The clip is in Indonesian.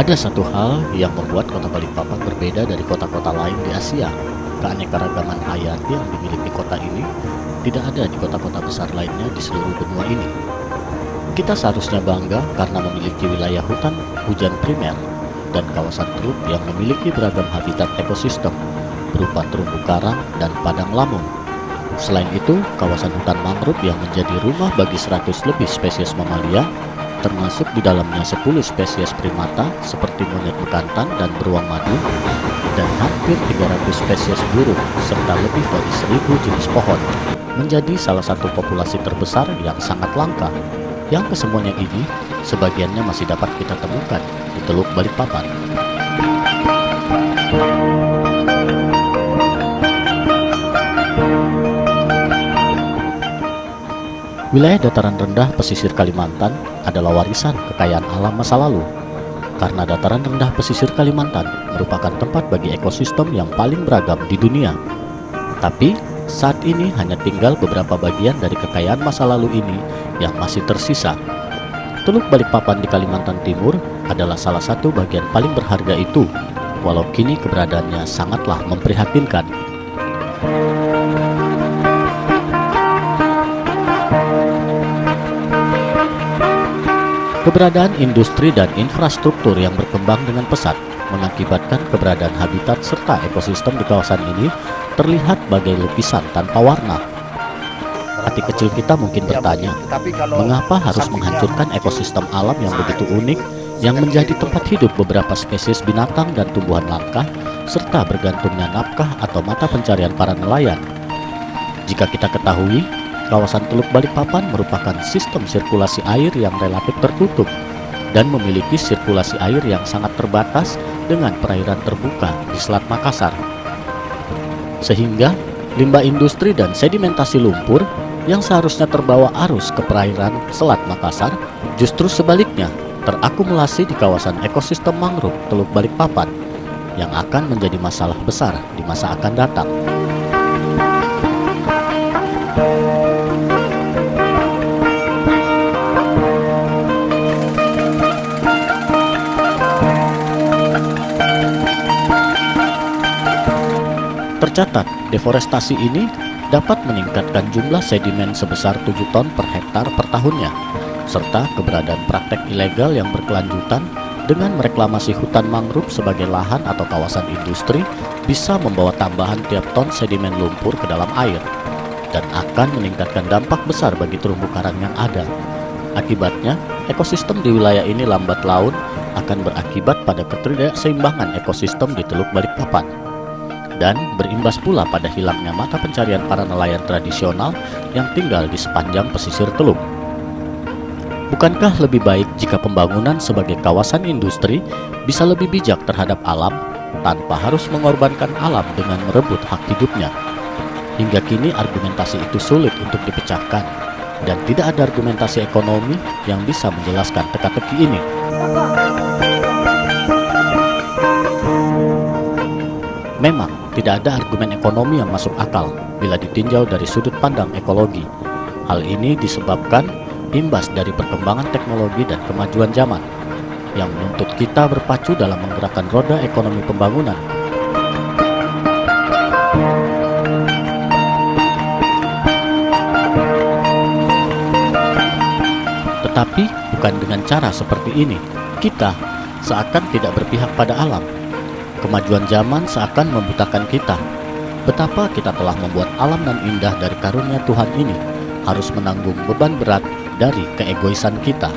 Ada satu hal yang membuat kota Balikpapan berbeda dari kota-kota lain di Asia. Keanekaragaman hayati yang dimiliki kota ini tidak ada di kota-kota besar lainnya di seluruh benua ini. Kita seharusnya bangga karena memiliki wilayah hutan hujan primer dan kawasan teluk yang memiliki beragam habitat ekosistem berupa terumbu karang dan padang lamun. Selain itu, kawasan hutan mangrove yang menjadi rumah bagi 100 lebih spesies mamalia, termasuk di dalamnya 10 spesies primata seperti monyet bekantan dan beruang madu, dan hampir 300 spesies burung, serta lebih dari 1000 jenis pohon, menjadi salah satu populasi terbesar yang sangat langka, yang kesemuanya ini sebagiannya masih dapat kita temukan di Teluk Balikpapan. Wilayah dataran rendah pesisir Kalimantan adalah warisan kekayaan alam masa lalu, karena dataran rendah pesisir Kalimantan merupakan tempat bagi ekosistem yang paling beragam di dunia. Tapi, saat ini hanya tinggal beberapa bagian dari kekayaan masa lalu ini yang masih tersisa. Teluk Balikpapan di Kalimantan Timur adalah salah satu bagian paling berharga itu, walau kini keberadaannya sangatlah memprihatinkan. Keberadaan industri dan infrastruktur yang berkembang dengan pesat mengakibatkan keberadaan habitat serta ekosistem di kawasan ini terlihat bagai lukisan tanpa warna. Hati kecil kita mungkin bertanya, mengapa harus menghancurkan ekosistem alam yang begitu unik yang menjadi tempat hidup beberapa spesies binatang dan tumbuhan langka serta bergantungnya nafkah atau mata pencarian para nelayan? Jika kita ketahui, kawasan Teluk Balikpapan merupakan sistem sirkulasi air yang relatif tertutup dan memiliki sirkulasi air yang sangat terbatas dengan perairan terbuka di Selat Makassar. Sehingga limbah industri dan sedimentasi lumpur yang seharusnya terbawa arus ke perairan Selat Makassar justru sebaliknya terakumulasi di kawasan ekosistem mangrove Teluk Balikpapan yang akan menjadi masalah besar di masa akan datang. Tercatat, deforestasi ini dapat meningkatkan jumlah sedimen sebesar 7 ton per hektar per tahunnya, serta keberadaan praktek ilegal yang berkelanjutan dengan mereklamasi hutan mangrove sebagai lahan atau kawasan industri bisa membawa tambahan tiap ton sedimen lumpur ke dalam air, dan akan meningkatkan dampak besar bagi terumbu karang yang ada. Akibatnya, ekosistem di wilayah ini lambat laun akan berakibat pada ketidakseimbangan ekosistem di Teluk Balikpapan, dan berimbas pula pada hilangnya mata pencarian para nelayan tradisional yang tinggal di sepanjang pesisir teluk. Bukankah lebih baik jika pembangunan sebagai kawasan industri bisa lebih bijak terhadap alam tanpa harus mengorbankan alam dengan merebut hak hidupnya? Hingga kini argumentasi itu sulit untuk dipecahkan, dan tidak ada argumentasi ekonomi yang bisa menjelaskan teka-teki ini. Memang, tidak ada argumen ekonomi yang masuk akal bila ditinjau dari sudut pandang ekologi. Hal ini disebabkan imbas dari perkembangan teknologi dan kemajuan zaman yang menuntut kita berpacu dalam menggerakkan roda ekonomi pembangunan. Tetapi bukan dengan cara seperti ini. Kita seakan tidak berpihak pada alam. Kemajuan zaman seakan membutakan kita. Betapa kita telah membuat alam nan indah dari karunia Tuhan ini harus menanggung beban berat dari keegoisan kita.